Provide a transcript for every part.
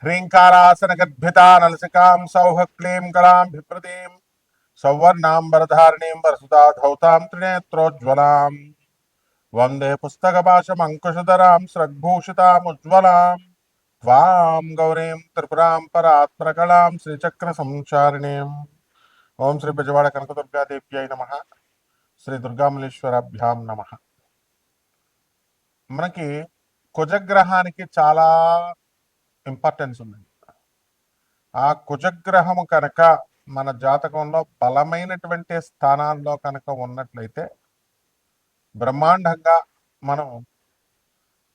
హ్రీంకారాసనగర్భితా నలసికాం సౌహ క్లీం కళాం బిభ్రతీం సౌవర్ణాంబరధారిణీం వరసుతా ధౌతాం త్రినేత్రోజ్వలాం వందే పుస్తకపాశమంకుశధరాం స్రగ్భూషితాముజ్వలాం త్వాం గౌరీం త్రిపురాం పరాత్పరకళాం శ్రీచక్ర సంచారిణీం. ఓం శ్రీ బెజవాడ కనకదుర్గాదేవ్యై నమః. శ్రీ దుర్గామల్లేశ్వరాభ్యాం నమః. మనకి కుజగ్రహానికి చాలా ఇంపార్టెన్స్ ఉంది. ఆ కుజగ్రహము కనుక మన జాతకంలో బలమైనటువంటి స్థానాల్లో కనుక ఉన్నట్లయితే బ్రహ్మాండంగా మనం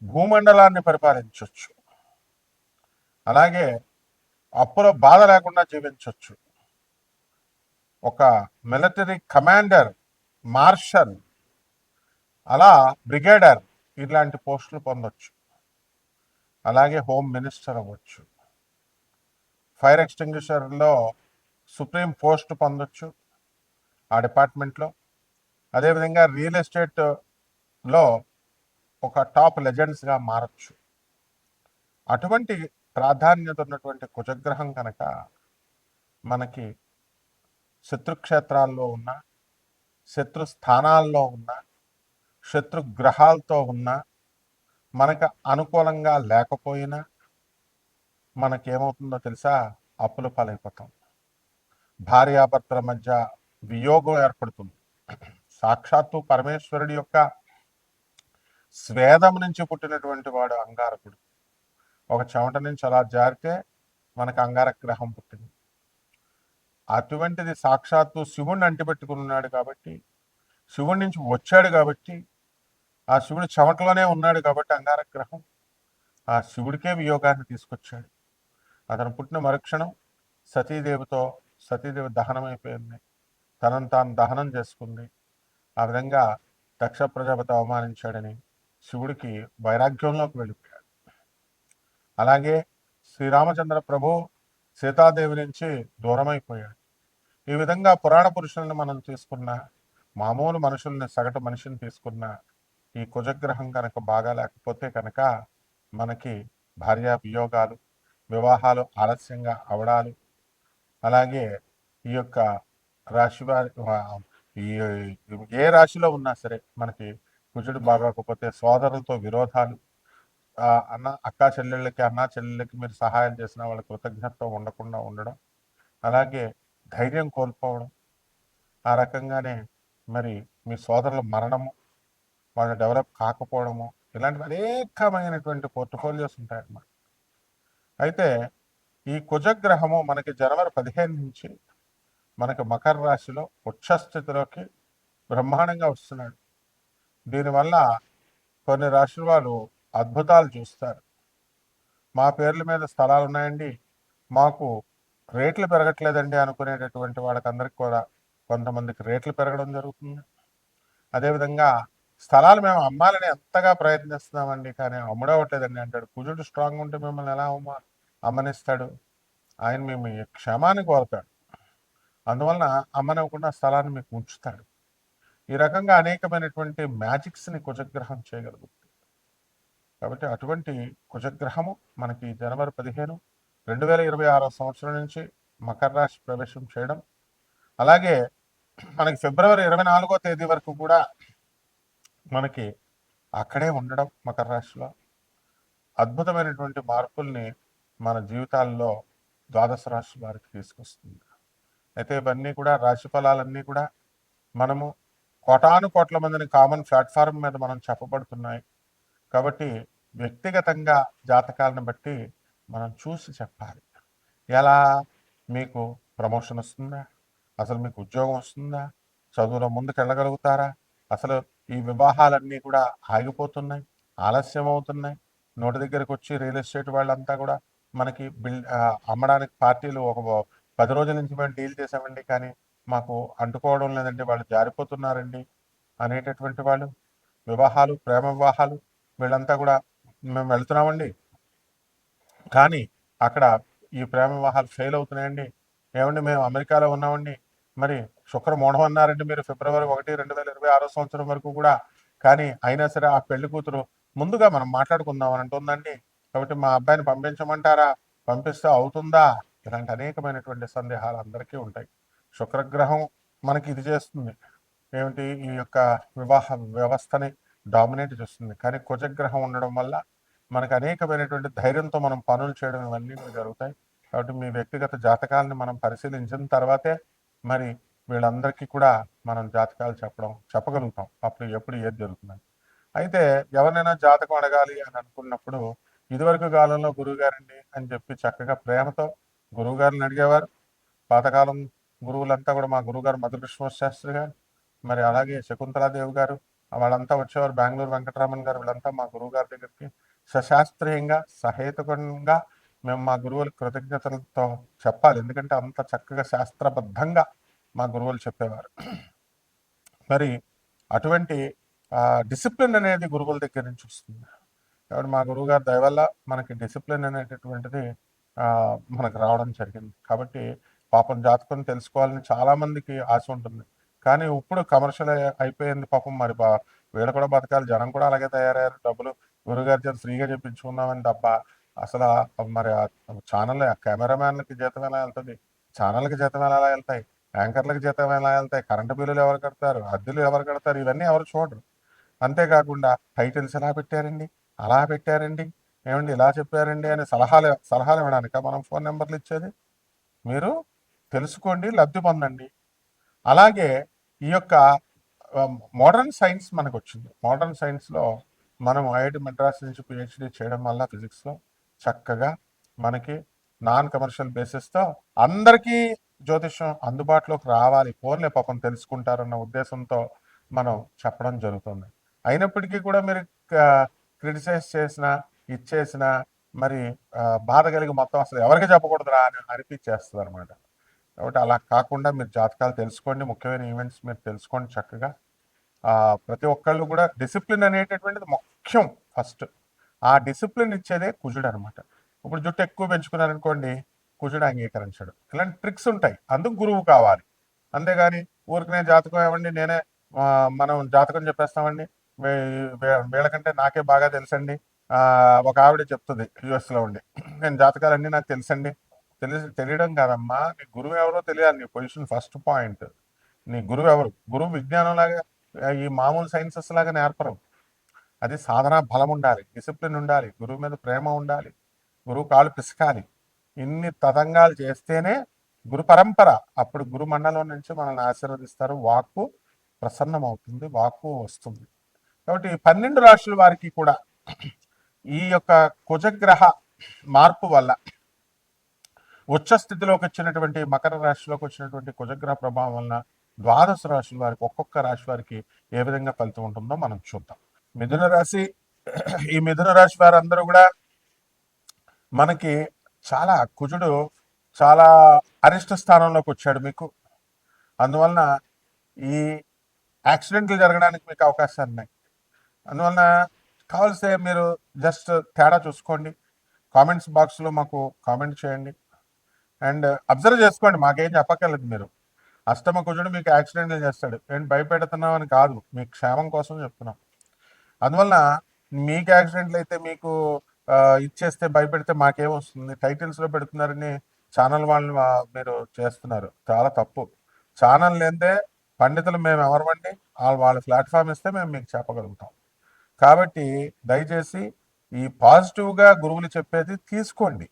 భూమండలాన్ని పరిపాలించవచ్చు. అలాగే అప్పుల బాధ లేకుండా జీవించవచ్చు. ఒక మిలిటరీ కమాండర్, మార్షల్, అలా బ్రిగేడర్ ఇలాంటి పోస్టులు పొందొచ్చు. అలాగే హోమ్ మినిస్టర్ అవ్వచ్చు. ఫైర్ ఎక్స్టింగ్విషర్లో సుప్రీం పోస్ట్ పొందొచ్చు ఆ డిపార్ట్మెంట్లో. అదేవిధంగా రియల్ ఎస్టేట్లో ఒక టాప్ లెజెండ్స్గా మారచ్చు. అటువంటి ప్రాధాన్యత ఉన్నటువంటి కుజగ్రహం కనుక మనకి శత్రుక్షేత్రాల్లో ఉన్న, శత్రు స్థానాల్లో ఉన్న, శత్రు గ్రహాలతో ఉన్న, మనకు అనుకూలంగా లేకపోయినా మనకేమవుతుందో తెలుసా? అప్పుల పాలైపోతాం. భార్యాభర్తల మధ్య వియోగం ఏర్పడుతుంది. సాక్షాత్తు పరమేశ్వరుడి యొక్క స్వేదం నుంచి పుట్టినటువంటి వాడు అంగారకుడు. ఒక చెమట నుంచి అలా జారితే మనకు అంగారక గ్రహం పుట్టింది. అటువంటిది సాక్షాత్తు శివుణ్ణి అంటిపెట్టుకున్నాడు కాబట్టి, శివుడి నుంచి వచ్చాడు కాబట్టి, ఆ శివుడి చెమటలోనే ఉన్నాడు కాబట్టి అంగారక గ్రహం ఆ శివుడికే వియోగాన్ని తీసుకొచ్చాడు. అతను పుట్టిన మరుక్షణం సతీదేవి దహనం అయిపోయింది. తనను తాను దహనం చేసుకుంది. ఆ విధంగా దక్ష ప్రజాపతి అవమానించాడని శివుడికి వైరాగ్యంలోకి వెళ్ళిపోయాడు. అలాగే శ్రీరామచంద్ర ప్రభు సీతాదేవి నుంచి దూరమైపోయాడు. ఈ విధంగా పురాణ పురుషులను మనం తీసుకున్న, మామూలు మనుషుల్ని, సగటు మనిషిని తీసుకున్న, ఈ కుజగ్రహం కనుక బాగా లేకపోతే కనుక మనకి భార్యా వియోగాలు, వివాహాలు ఆలస్యంగా అవడాలు, అలాగే ఈ యొక్క రాశి వారి ఏ రాశిలో ఉన్నా సరే మనకి కుజుడు బాగోకపోతే సోదరులతో విరోధాలు, అక్కా చెల్లెళ్ళకి మీరు సహాయం చేసిన వాళ్ళ కృతజ్ఞత ఉండకుండా ఉండడం, అలాగే ధైర్యం కోల్పోవడం, ఆ రకంగానే మరి మీ సోదరుల మరణము, వాళ్ళు డెవలప్ కాకపోవడము, ఇలాంటివి అనేకమైనటువంటి పోర్ట్ఫోలియోస్ ఉంటాయన్నమాట. అయితే ఈ కుజగ్రహము మనకి జనవరి 15 నుంచి మనకి మకర రాశిలో ఉచ్చస్థితిలోకి బ్రహ్మాండంగా వస్తున్నాడు. దీనివల్ల కొన్ని రాశుల వాళ్ళు అద్భుతాలు చూస్తారు. మా పేర్ల మీద స్థలాలు ఉన్నాయండి, మాకు రేట్లు పెరగట్లేదండి అనుకునేటటువంటి వాళ్ళకందరికీ కూడా కొంతమందికి రేట్లు పెరగడం జరుగుతుంది. అదేవిధంగా స్థలాలు మేము అమ్మాలని ఎంతగా ప్రయత్నిస్తున్నామండి, కానీ అమ్ముడవట్లేదండి అంటాడు. కుజుడు స్ట్రాంగ్ ఉంటే మిమ్మల్ని ఎలా అమ్మనిస్తాడు? ఆయన మేము క్షేమాన్ని కోరుతాడు. అందువలన అమ్మనివ్వకుండా స్థలాన్ని మీకు ఉంచుతాడు. ఈ రకంగా అనేకమైనటువంటి మ్యాజిక్స్ని కుజగ్రహం చేయగలుగుతుంది. కాబట్టి అటువంటి కుజగ్రహము మనకి జనవరి 15, 2026 సంవత్సరం నుంచి మకర రాశి ప్రవేశం చేయడం, అలాగే మనకి ఫిబ్రవరి 24వ తేదీ వరకు కూడా మనకి అక్కడే ఉండడం మకర రాశిలో అద్భుతమైనటువంటి మార్పుల్ని మన జీవితాల్లో ద్వాదశ రాశి వారికి తీసుకొస్తుంది. అయితే ఇవన్నీ కూడా రాశి ఫలాలన్నీ కూడా మనము కోటాను కోట్ల మందిని కామన్ ప్లాట్ఫారం మీద మనం చెప్పబడుతున్నాయి కాబట్టి వ్యక్తిగతంగా జాతకాలను బట్టి మనం చూసి చెప్పాలి. ఎలా మీకు ప్రమోషన్ వస్తుందా, అసలు మీకు ఉద్యోగం వస్తుందా, చదువులో ముందుకు వెళ్ళగలుగుతారా, అసలు ఈ వివాహాలన్నీ కూడా ఆగిపోతున్నాయి, ఆలస్యం అవుతున్నాయి. నోటి దగ్గరకు వచ్చి రియల్ ఎస్టేట్ వాళ్ళంతా కూడా మనకి అమ్మడానికి పార్టీలు ఒక 10 రోజుల నుంచి మేము డీల్ చేసామండి, కానీ మాకు అంటుకోవడం లేదండి, వాళ్ళు జారిపోతున్నారండి అనేటటువంటి వాళ్ళు, వివాహాలు, ప్రేమ వివాహాలు, వీళ్ళంతా కూడా మేము వెళ్తున్నామండి కానీ అక్కడ ఈ ప్రేమ వివాహాలు ఫెయిల్ అవుతున్నాయండి. ఏమండి మేము అమెరికాలో ఉన్నామండి, మరి శుక్రమూఢం అన్నారండి మీరు ఫిబ్రవరి 1, 2026 సంవత్సరం వరకు కూడా, కానీ అయినా సరే ఆ పెళ్లి కూతురు ముందుగా మనం మాట్లాడుకుందాం అని అంటుందండి. కాబట్టి మా అబ్బాయిని పంపించమంటారా, పంపిస్తే అవుతుందా, ఇలాంటి అనేకమైనటువంటి సందేహాలు అందరికీ ఉంటాయి. శుక్రగ్రహం మనకి ఇది చేస్తుంది ఏమిటి, ఈ యొక్క వివాహ వ్యవస్థని డామినేట్ చేస్తుంది. కానీ కుజగ్రహం ఉండడం వల్ల మనకు అనేకమైనటువంటి ధైర్యంతో మనం పనులు చేయడం ఇవన్నీ కూడా జరుగుతాయి. కాబట్టి మీ వ్యక్తిగత జాతకాలను మనం పరిశీలించిన తర్వాతే మరి వీళ్ళందరికీ కూడా మనం జాతకాలు చెప్పగలుగుతాం, అప్పుడు ఎప్పుడు ఏది జరుగుతుందని. అయితే ఎవరినైనా జాతకం అడగాలి అని అనుకున్నప్పుడు ఇదివరకు కాలంలో గురువుగారండి అని చెప్పి చక్కగా ప్రేమతో గురువుగారిని అడిగేవారు. పాతకాలం గురువులంతా కూడా మా గురువుగారు మధుకృష్ణ శాస్త్రి గారు, మరి అలాగే శకుంతలాదేవి గారు, వాళ్ళంతా వచ్చేవారు. బెంగళూరు వెంకటరామన్ గారు, వీళ్ళంతా మా గురువు గారి దగ్గరికి సశాస్త్రీయంగా సహేతుకంగా మేము మా గురువులకు కృతజ్ఞతలతో చెప్పాలి. ఎందుకంటే అంత చక్కగా శాస్త్రబద్ధంగా మా గురువులు చెప్పేవారు. మరి అటువంటి డిసిప్లిన్ అనేది గురువుల దగ్గర నుంచి వస్తుంది. కాబట్టి మా గురువుగారి దయ వల్ల మనకి డిసిప్లిన్ అనేటటువంటిది మనకు రావడం జరిగింది. కాబట్టి పాపం జాతకం తెలుసుకోవాలని చాలామందికి ఆశ ఉంటుంది. కానీ ఇప్పుడు కమర్షియల్ అయిపోయింది పాపం. మరి వీళ్ళు కూడా బతకాలి, జనం కూడా అలాగే తయారయ్యారు. డబ్బులు గురుగారి చేత ఫ్రీగా చెప్పించుకున్నామని తప్ప అసలు మరి ఛానల్ కెమెరామ్యాన్లకి జీతం ఎలా వెళ్తుంది, ఛానల్కి జీతం ఎలా వెళ్తాయి, యాంకర్లకు జీతం ఎలా వెళ్తాయి, కరెంటు బిల్లులు ఎవరు కడతారు, అద్దెలు ఎవరు కడతారు, ఇవన్నీ ఎవరు చూడరు. అంతేకాకుండా టైటిల్స్ ఎలా పెట్టారండి, అలా పెట్టారండి, ఏమండి ఇలా చెప్పారండి అని సలహాలు ఇవ్వడానిక మనం ఫోన్ నెంబర్లు ఇచ్చేది? మీరు తెలుసుకోండి, లబ్ధి పొందండి. అలాగే ఈ యొక్క మోడర్న్ సైన్స్ మనకు వచ్చింది. మోడర్న్ సైన్స్లో మనం ఐఐటి మద్రాస్ నుంచి పిహెచ్డి చేయడం వల్ల ఫిజిక్స్లో చక్కగా మనకి నాన్ కమర్షియల్ బేసిస్తో అందరికీ జ్యోతిష్యం అందుబాటులోకి రావాలి, ఫోన్లే పాపం తెలుసుకుంటారన్న ఉద్దేశంతో మనం చెప్పడం జరుగుతుంది. అయినప్పటికీ కూడా మీరు క్రిటిసైజ్ చేసిన ఇచ్చేసిన మరి బాధ కలిగి మొత్తం అసలు ఎవరికి చెప్పకూడదురా అని అనిపించేస్తుంది అనమాట. కాబట్టి అలా కాకుండా మీరు జాతకాలు తెలుసుకోండి, ముఖ్యమైన ఈవెంట్స్ మీరు తెలుసుకోండి చక్కగా. ప్రతి ఒక్కళ్ళు కూడా డిసిప్లిన్ అనేటటువంటిది ముఖ్యం ఫస్ట్. ఆ డిసిప్లిన్ ఇచ్చేదే కుజుడు అనమాట. ఇప్పుడు జుట్టు ఎక్కువ పెంచుకున్నారనుకోండి, కుజుడు అంగీకరించడు. ఇలాంటి ట్రిక్స్ ఉంటాయి, అందుకు గురువు కావాలి. అంతేగాని ఊరికనే జాతకం ఏమండి నేనే మనం జాతకం చెప్పేస్తామండి, వీళ్ళకంటే నాకే బాగా తెలుసండి. ఒక ఆవిడ చెప్తుంది యుఎస్లో ఉండి, నేను జాతకాలన్నీ నాకు తెలుసండి. తెలియడం కాదమ్మా, నీ గురువు ఎవరో తెలియాలి. నీ పొజిషన్ ఫస్ట్ పాయింట్. నీ గురువు ఎవరు? గురువు విజ్ఞానం లాగా ఈ మామూలు సైన్సెస్ లాగా నేర్పరు. అది సాధన బలం ఉండాలి, డిసిప్లిన్ ఉండాలి, గురువు మీద ప్రేమ ఉండాలి, గురువు కాళ్ళు పిసకాలి. ఇన్ని తతంగాలు చేస్తేనే గురు పరంపర. అప్పుడు గురు మండలం నుంచి మనల్ని ఆశీర్వదిస్తారు, వాక్కు ప్రసన్నమవుతుంది, వాక్కు వస్తుంది. కాబట్టి 12 రాశుల వారికి కూడా ఈ యొక్క కుజగ్రహ మార్పు వల్ల ఉచ్చ స్థితిలోకి వచ్చినటువంటి మకర రాశిలోకి వచ్చినటువంటి కుజగ్రహ ప్రభావం వలన 12 రాశుల వారికి ఒక్కొక్క రాశి వారికి ఏ విధంగా ఫలితం ఉంటుందో మనం చూద్దాం. మిథున రాశి, ఈ మిథున రాశి వారందరూ కూడా మనకి కుజుడు చాలా అరిష్ట స్థానంలోకి వచ్చాడు మీకు. అందువలన ఈ యాక్సిడెంట్లు జరగడానికి మీకు అవకాశాలు ఉన్నాయి. అందువలన కావాల్సే మీరు జస్ట్ తేడా చూసుకోండి, కామెంట్స్ బాక్స్లో మాకు కామెంట్ చేయండి అండ్ అబ్జర్వ్ చేసుకోండి. మాకేం చెప్పక్కర్లేదు. మీరు అష్టమ కుజుడు మీకు యాక్సిడెంట్లు చేస్తాడు, ఏంటి భయపెడుతున్నాం అని కాదు, మీ క్షేమం కోసం చెప్తున్నాం. అందువలన మీకు యాక్సిడెంట్లు అయితే మీకు ఇచ్చేస్తే భయపెడితే మాకేమొస్తుంది? టైటిల్స్లో పెడుతున్నారని ఛానల్ వాళ్ళు మీరు చేస్తున్నారు, చాలా తప్పు. ఛానల్ లేదే పండితులు మేము ఎవరమండి? వాళ్ళ ప్లాట్ఫామ్ ఇస్తే మేము మీకు చెప్పగలుగుతాం. కాబట్టి దయచేసి ఈ పాజిటివ్గా గురువులు చెప్పేది తీసుకోండి.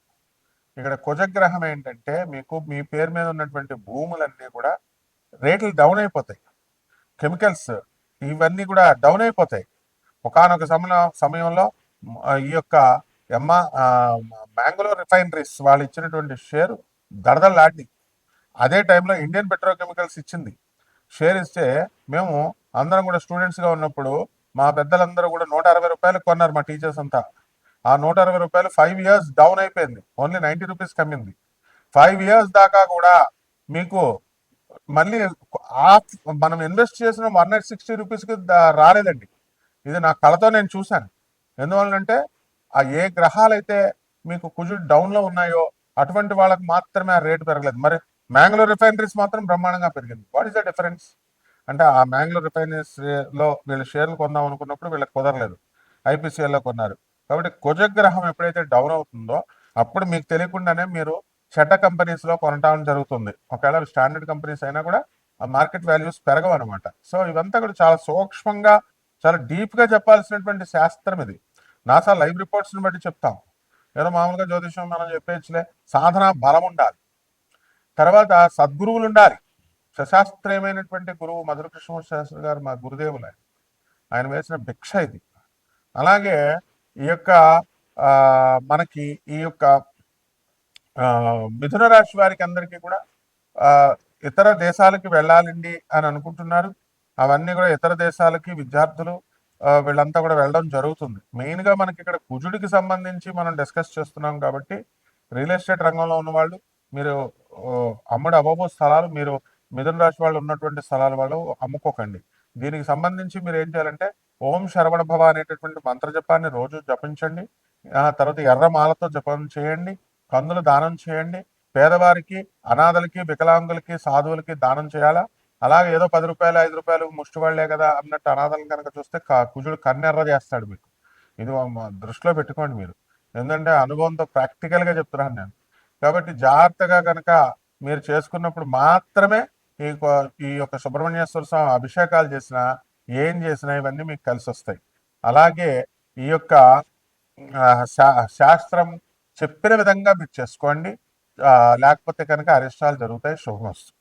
ఇక్కడ కుజగ్రహం ఏంటంటే మీకు మీ పేరు మీద ఉన్నటువంటి భూములన్నీ కూడా రేట్లు డౌన్ అయిపోతాయి, కెమికల్స్ ఇవన్నీ కూడా డౌన్ అయిపోతాయి. ఒకానొక సమయంలో ఈ యొక్క మ్యాంగ్లూర్ రిఫైనరీస్ వాళ్ళు ఇచ్చినటువంటి షేర్ దడదలాడి, అదే టైంలో ఇండియన్ పెట్రోకెమికల్స్ ఇచ్చింది షేర్. ఇస్తే మేము అందరం కూడా స్టూడెంట్స్గా ఉన్నప్పుడు మా పెద్దలందరూ కూడా 160 రూపాయలకు కొన్నారు, మా టీచర్స్ అంతా. ఆ 160 రూపాయలు 5 ఇయర్స్ డౌన్ అయిపోయింది, ఓన్లీ 90 రూపీస్ కమ్మింది. 5 ఇయర్స్ దాకా కూడా మీకు మళ్ళీ మనం ఇన్వెస్ట్ చేసిన 160 రూపీస్కి రాలేదండి. ఇది నా కళతో నేను చూశాను. ఎందువల్లంటే ఏ గ్రహాలైతే మీకు కుజుడు డౌన్లో ఉన్నాయో అటువంటి వాళ్ళకి మాత్రమే ఆ రేటు పెరగలేదు. మరి మ్యాంగ్లూర్ రిఫైనరీస్ మాత్రం బ్రహ్మాండంగా పెరిగింది. What is the difference? అంటే ఆ మ్యాంగ్లూర్ రిఫైనరీస్లో వీళ్ళు షేర్లు కొందాం అనుకున్నప్పుడు వీళ్ళకి కుదరలేదు, ఐపీసీఎల్లో కొన్నారు. కాబట్టి కుజగ్రహం ఎప్పుడైతే డౌన్ అవుతుందో అప్పుడు మీకు తెలియకుండానే మీరు చెడ్డ కంపెనీస్లో కొనటం జరుగుతుంది. ఒకవేళ స్టాండర్డ్ కంపెనీస్ అయినా కూడా ఆ మార్కెట్ వాల్యూస్ పెరగవు అనమాట. సో ఇవంతా కూడా చాలా సూక్ష్మంగా, చాలా డీప్గా చెప్పాల్సినటువంటి శాస్త్రం ఇది. నాసా లైవ్ రిపోర్ట్స్ని బట్టి చెప్తాం. ఏదో మామూలుగా జ్యోతిషం మనం చెప్పేయచ్చులే. సాధన బలం ఉండాలి, తర్వాత సద్గురువులు ఉండాలి. సశాస్త్రీయమైనటువంటి గురువు మధురకృష్ణ శాస్త్రి గారు మా గురుదేవులు. ఆయన వేసిన భిక్ష ఇది. అలాగే ఈ యొక్క మనకి ఈ యొక్క మిథున రాశి వారికి అందరికీ కూడా ఇతర దేశాలకి వెళ్ళాలండి అని అనుకుంటున్నారు. అవన్నీ కూడా ఇతర దేశాలకి విద్యార్థులు వీళ్ళంతా కూడా వెళ్ళడం జరుగుతుంది. మెయిన్గా మనకి ఇక్కడ కుజుడికి సంబంధించి మనం డిస్కస్ చేస్తున్నాం కాబట్టి రియల్ ఎస్టేట్ రంగంలో ఉన్నవాళ్ళు, మీరు అమ్ముడు అవ్వబో స్థలాలు, మీరు మిథున రాశి వాళ్ళు ఉన్నటువంటి స్థలాల వాళ్ళు అమ్ముకోకండి. దీనికి సంబంధించి మీరు ఏం చేయాలంటే ఓం శరవణ భవ అనేటటువంటి మంత్రజపాన్ని రోజు జపించండి. తర్వాత ఎర్రమాలతో జపం చేయండి, కందులు దానం చేయండి. పేదవారికి, అనాథలకి, వికలాంగులకి, సాధువులకి దానం చేయాలా. అలాగే ఏదో 10 రూపాయలు 5 రూపాయలు ముష్టి వాళ్లే కదా అన్నట్టు అనాథలను కనుక చూస్తే కుజుడు కన్నెర్ర చేస్తాడు మీకు. ఇది దృష్టిలో పెట్టుకోండి మీరు. ఎందుకంటే అనుభవంతో ప్రాక్టికల్గా చెప్తున్నాను నేను. కాబట్టి జాగ్రత్తగా కనుక మీరు చేసుకున్నప్పుడు మాత్రమే ఈ యొక్క సుబ్రహ్మణ్యేశ్వర స్వామి అభిషేకాలు చేసినా, ఏం చేసినా ఇవన్నీ మీకు కలిసి వస్తాయి. అలాగే ఈ యొక్క శాస్త్రం చెప్పిన విధంగా మీరు చేసుకోండి. లేకపోతే కనుక అరిష్టాలు జరుగుతాయి. శుభమస్తు.